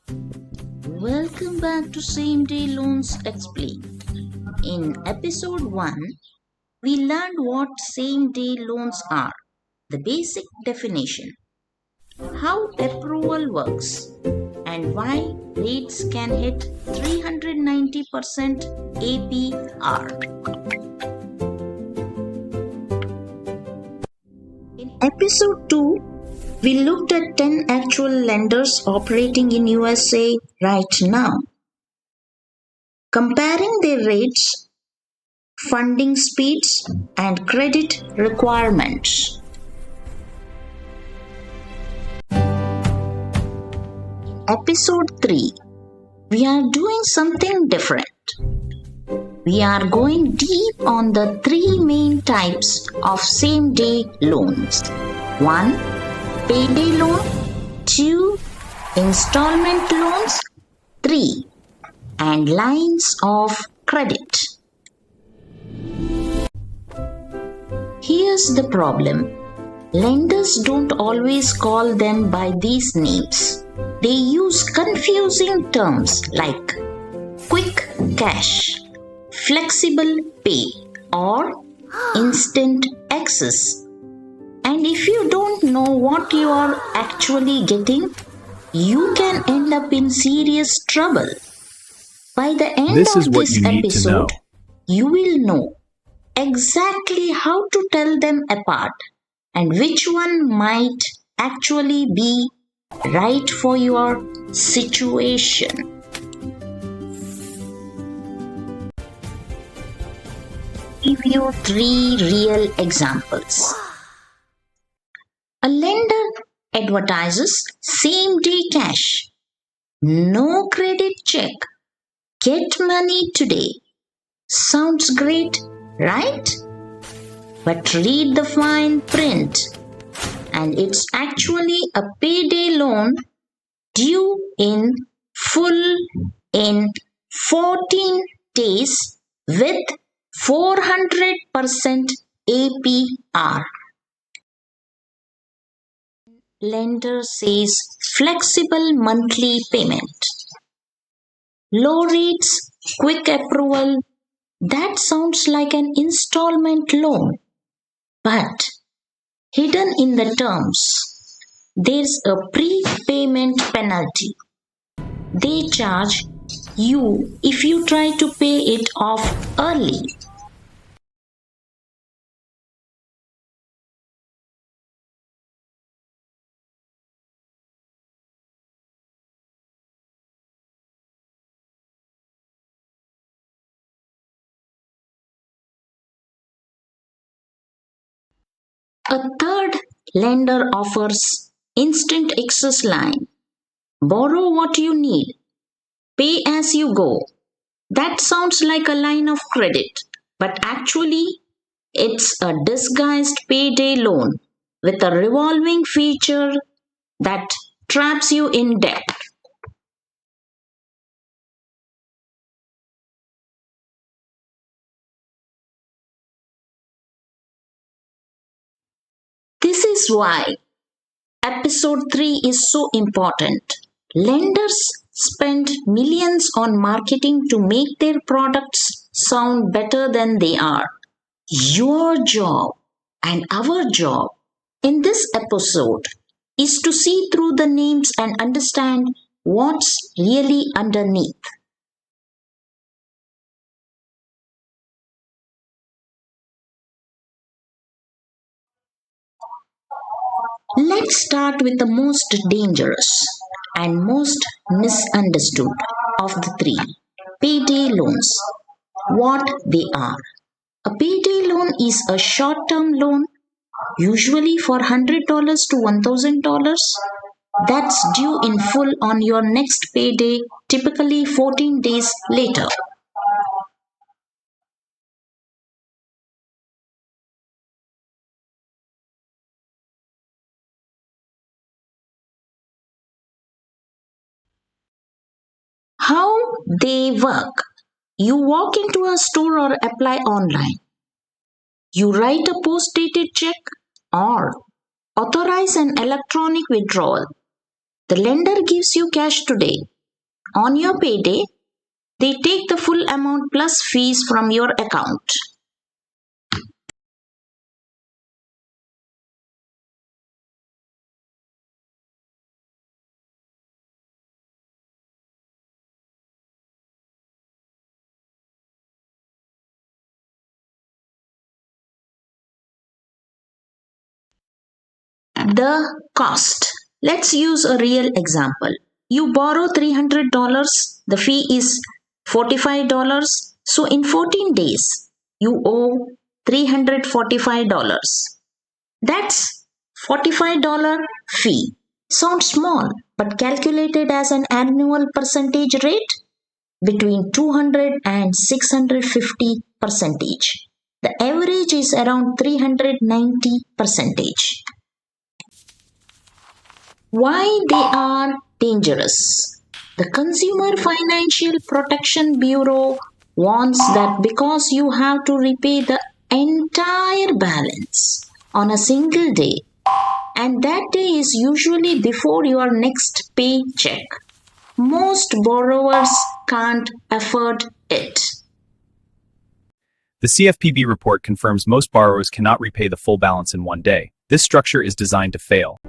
Welcome back to Same Day Loans Explained. In episode 1, we learned what same day loans are, the basic definition, how approval works, and why rates can hit 390% APR. In episode 2, we looked at 10 actual lenders operating in USA right now, comparing their rates, funding speeds, and credit requirements. In episode 3, we are doing something different. We are going deep on the 3 main types of same day loans. 1. Payday loan. 2. Installment loans. 3. And lines of credit. Here's the problem. Lenders don't always call them by these names. They use confusing terms like quick cash, flexible pay, or instant access. And if you don't know what you are actually getting, you can end up in serious trouble. By the end of this episode, you will know exactly how to tell them apart and which one might actually be right for your situation. Give you 3 real examples. A lender advertises same-day cash, no credit check, get money today. Sounds great, right? But read the fine print, and it's actually a payday loan due in full in 14 days with 400% APR. Lender says flexible monthly payment, low rates, quick approval. That sounds like an installment loan, but hidden in the terms, there's a prepayment penalty. They charge you if you try to pay it off early. A third lender offers instant access line. Borrow what you need. Pay as you go. That sounds like a line of credit, but actually, it's a disguised payday loan with a revolving feature that traps you in debt. This is why episode 3 is so important. Lenders spend millions on marketing to make their products sound better than they are. Your job and our job in this episode is to see through the names and understand what's really underneath. Let's start with the most dangerous and most misunderstood of the 3, payday loans. What they are. A payday loan is a short-term loan, usually for $100 to $1,000, that's due in full on your next payday, typically 14 days later. How they work. You walk into a store or apply online. You write a post-dated check or authorize an electronic withdrawal. The lender gives you cash today, On your payday, they take the full amount plus fees from your account. The cost. Let's use a real example. You borrow $300, the fee is $45. So in 14 days, you owe $345. That's $45 fee. Sounds small, but calculated as an annual percentage rate between 200 and 650 percentage. The average is around 390 percentage. Why they are dangerous? The Consumer Financial Protection Bureau warns that because you have to repay the entire balance on a single day, and that day is usually before your next paycheck, most borrowers can't afford it. The CFPB report confirms most borrowers cannot repay the full balance in one day. This structure is designed to fail.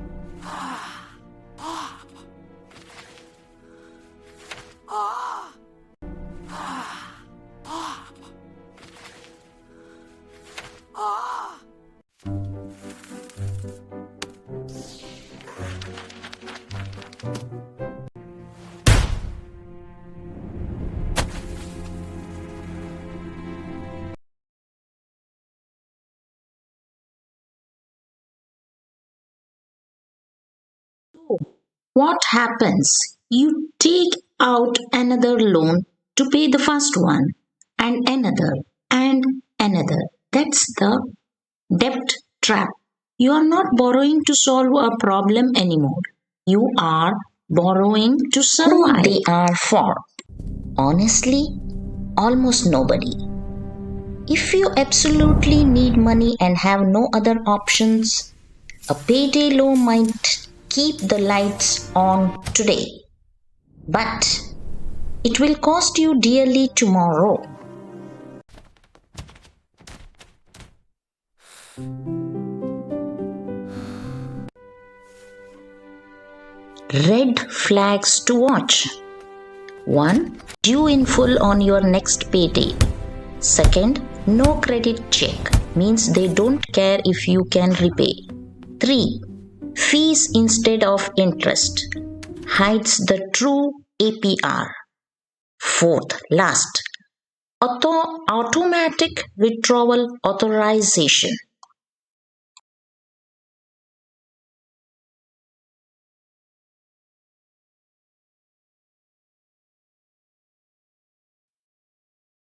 What happens? You take out another loan to pay the first one, and another, and another. That's the debt trap. You are not borrowing to solve a problem anymore. You are borrowing to survive. Who they are for? Honestly, almost nobody. If you absolutely need money and have no other options, a payday loan might keep the lights on today, but it will cost you dearly tomorrow. Red flags to watch. 1. Due in full on your next payday. Second, no credit check, means they don't care if you can repay. 3. Fees instead of interest, hides the true APR. 4th, last, automatic withdrawal authorization.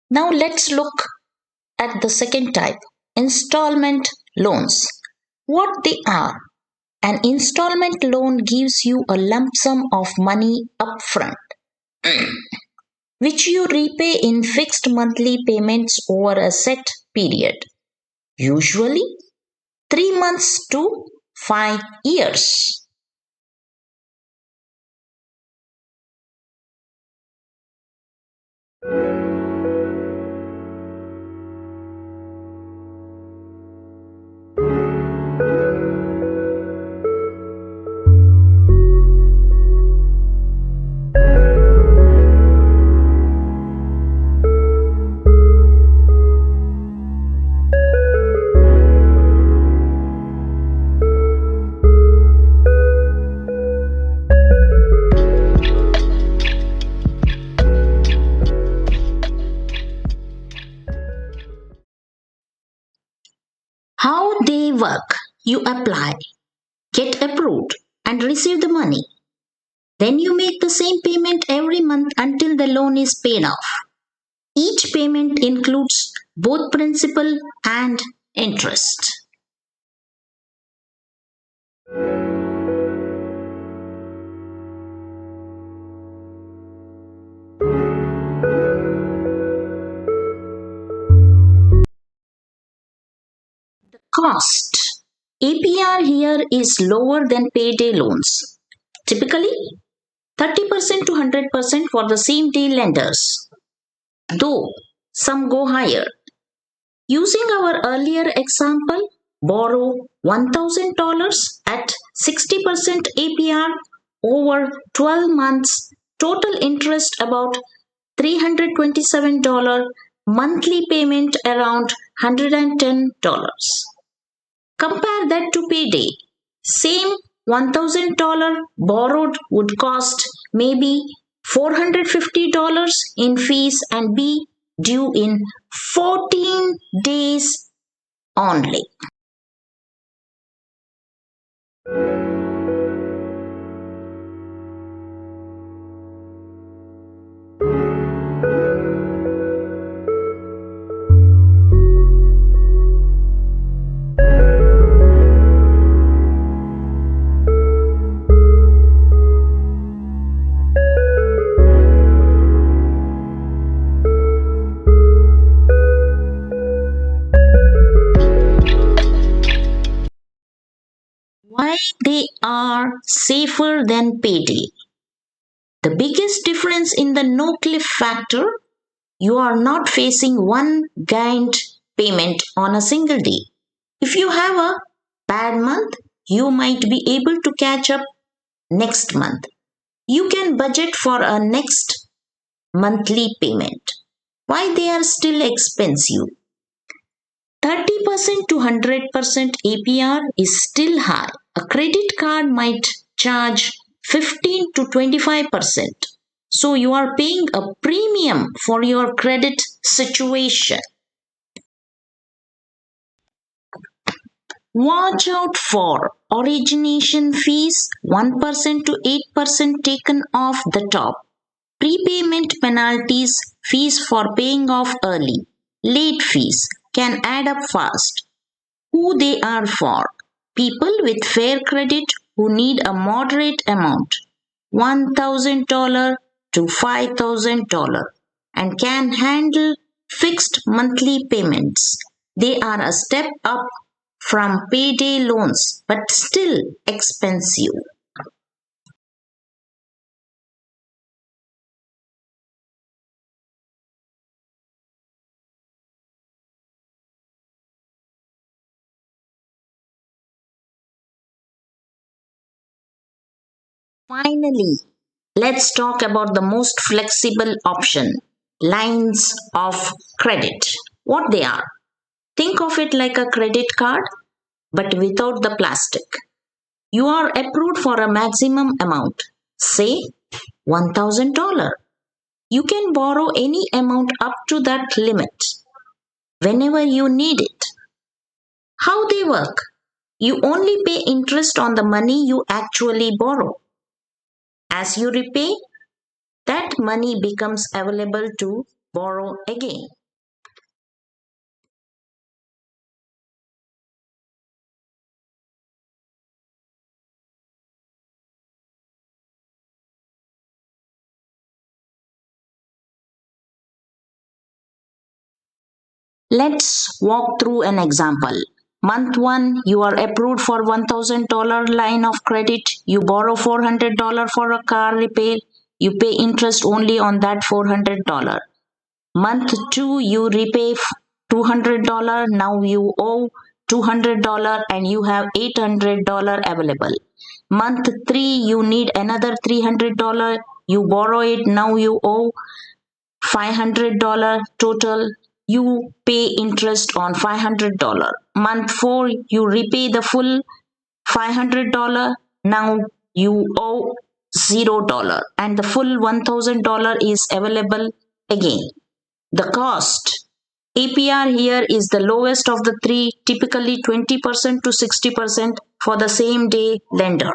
Now let's look at the second type, installment loans. What they are? An installment loan gives you a lump sum of money upfront, which you repay in fixed monthly payments over a set period, usually 3 months to 5 years. How they work? You apply, get approved, and receive the money. Then you make the same payment every month until the loan is paid off. Each payment includes both principal and interest. The cost. APR here is lower than payday loans. Typically, 30% to 100% for the same day lenders, though some go higher. Using our earlier example, borrow $1,000 at 60% APR over 12 months, total interest about $327, monthly payment around $110. Compare that to Payday. Same $1,000 borrowed would cost maybe $450 in fees and be due in 14 days only. Why they are safer than Payday? The biggest difference in the no cliff factor, you are not facing one giant payment on a single day. If you have a bad month, you might be able to catch up next month. You can budget for a next monthly payment. Why they are still expensive? 30% to 100% APR is still high. A credit card might charge 15 to 25%. So you are paying a premium for your credit situation. Watch out for origination fees, 1% to 8% taken off the top. Prepayment penalties, fees for paying off early. Late fees can add up fast. Who they are for? People with fair credit who need a moderate amount, $1,000 to $5,000, and can handle fixed monthly payments. They are a step up from payday loans, but still expensive. Finally, let's talk about the most flexible option, lines of credit. What they are? Think of it like a credit card, but without the plastic. You are approved for a maximum amount, say $1,000. You can borrow any amount up to that limit whenever you need it. How they work? You only pay interest on the money you actually borrow. As you repay, that money becomes available to borrow again. Let's walk through an example. Month 1, you are approved for $1,000 line of credit. You borrow $400 for a car repair. You pay interest only on that $400. Month 2, you repay $200. Now you owe $200 and you have $800 available. Month 3, you need another $300. You borrow it. Now you owe $500 total. You pay interest on $500. Month 4, you repay the full $500. Now you owe $0 and the full $1,000 is available again. The cost APR here is the lowest of the three, typically 20% to 60% for the same day lender.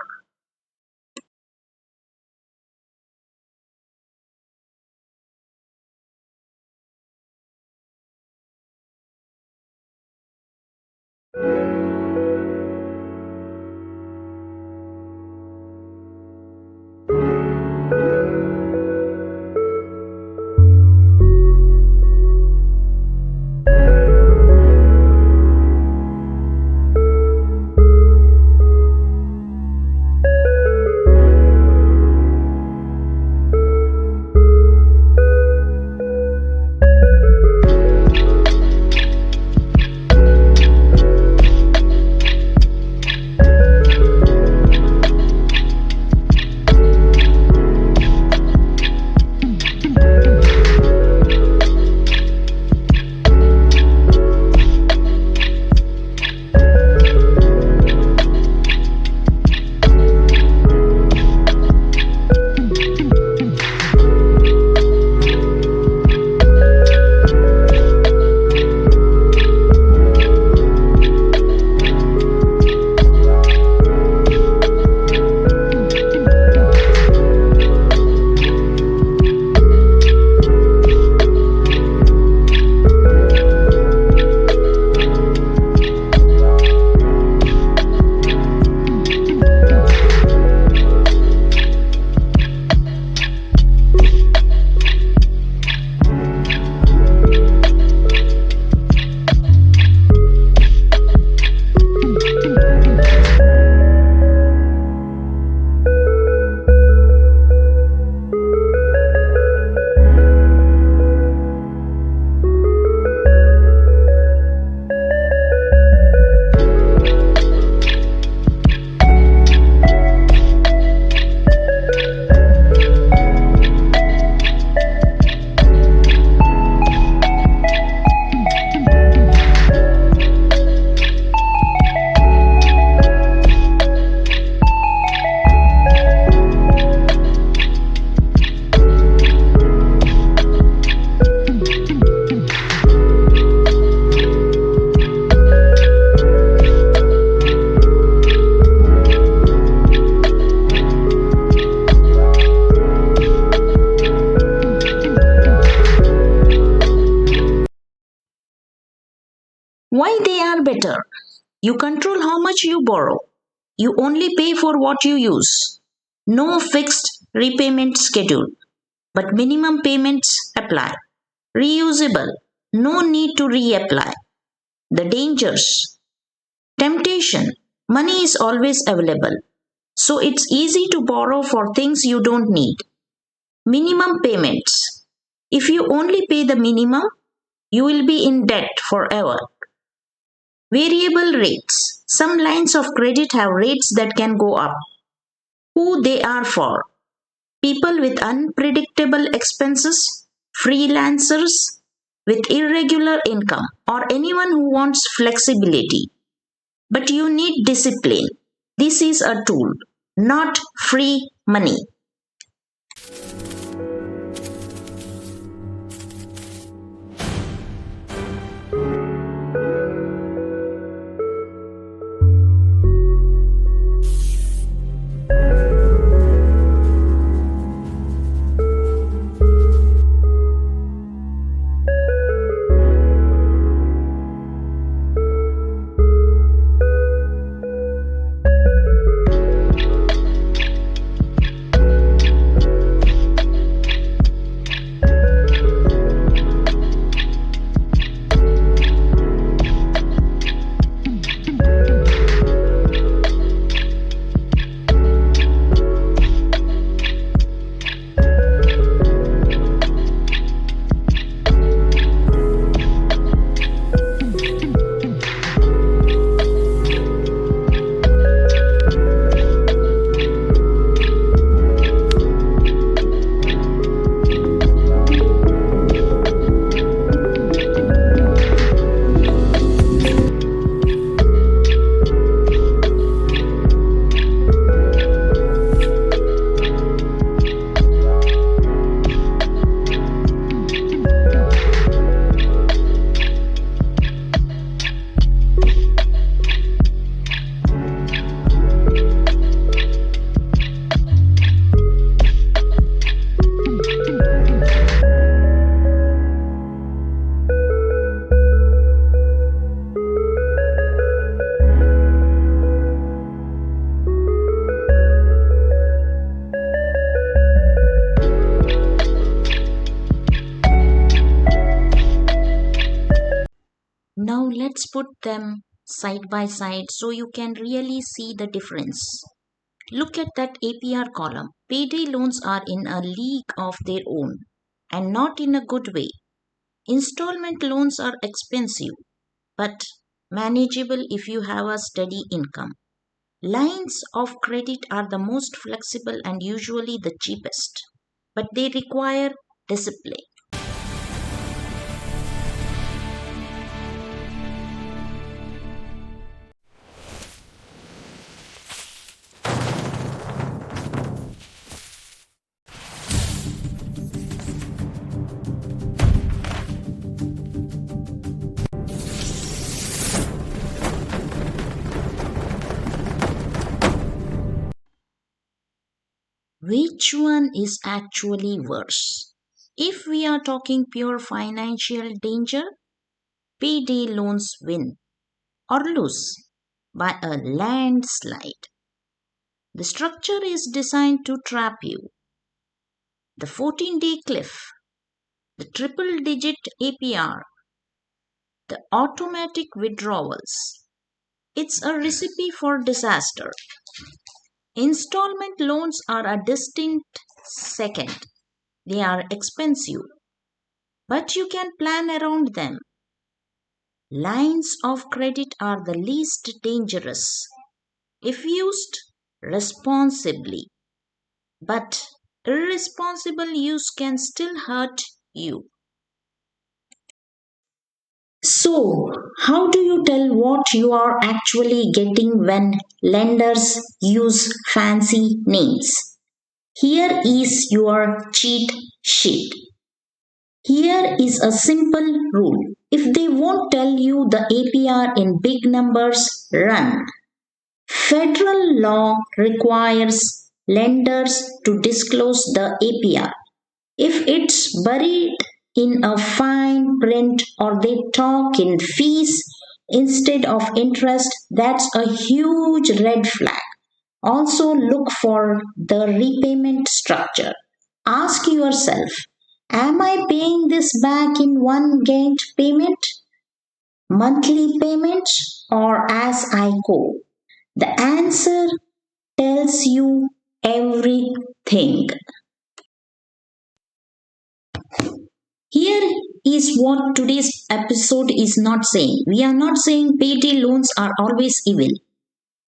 better. You control how much you borrow. You only pay for what you use. No fixed repayment schedule, but minimum payments apply. Reusable, no need to reapply. The dangers. Temptation, money is always available. So it's easy to borrow for things you don't need. Minimum payments. If you only pay the minimum, you will be in debt forever. Variable rates. Some lines of credit have rates that can go up. Who they are for? People with unpredictable expenses, freelancers with irregular income, or anyone who wants flexibility. But you need discipline. This is a tool, not free money. Now let's put them side by side so you can really see the difference. Look at that APR column. Payday loans are in a league of their own and not in a good way. Installment loans are expensive but manageable if you have a steady income. Lines of credit are the most flexible and usually the cheapest, but they require discipline. Which one is actually worse? If we are talking pure financial danger, payday loans win or lose by a landslide. The structure is designed to trap you. The 14-day cliff, the triple digit APR, the automatic withdrawals. It's a recipe for disaster. Installment loans are a distinct second. They are expensive, but you can plan around them. Lines of credit are the least dangerous if used responsibly, but irresponsible use can still hurt you. So, how do you tell what you are actually getting when lenders use fancy names? Here is your cheat sheet. Here is a simple rule. If they won't tell you the APR in big numbers, run. Federal law requires lenders to disclose the APR. If it's buried in a fine print or they talk in fees, instead of interest, that's a huge red flag. Also, look for the repayment structure. Ask yourself, am I paying this back in one gained payment, monthly payment, or as I go? The answer tells you everything. Here is what today's episode is not saying. We are not saying payday loans are always evil.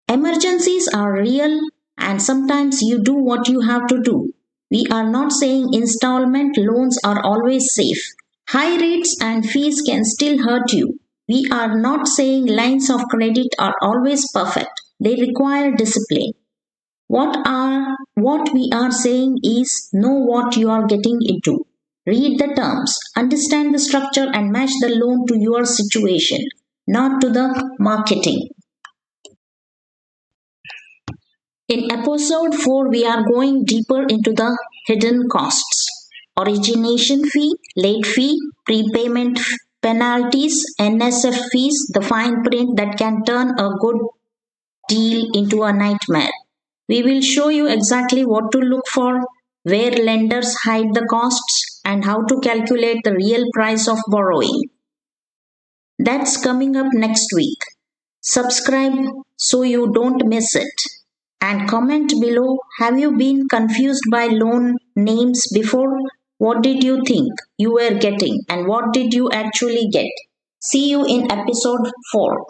Emergencies are real and sometimes you do what you have to do. We are not saying installment loans are always safe. High rates and fees can still hurt you. We are not saying lines of credit are always perfect. They require discipline. What we are saying is know what you are getting into. Read the terms, understand the structure and match the loan to your situation, not to the marketing. In episode 4, we are going deeper into the hidden costs. Origination fee, late fee, prepayment penalties, NSF fees, the fine print that can turn a good deal into a nightmare. We will show you exactly what to look for, where lenders hide the costs, and how to calculate the real price of borrowing. That's coming up next week. Subscribe so you don't miss it. And comment below, have you been confused by loan names before? What did you think you were getting and what did you actually get? See you in episode 4.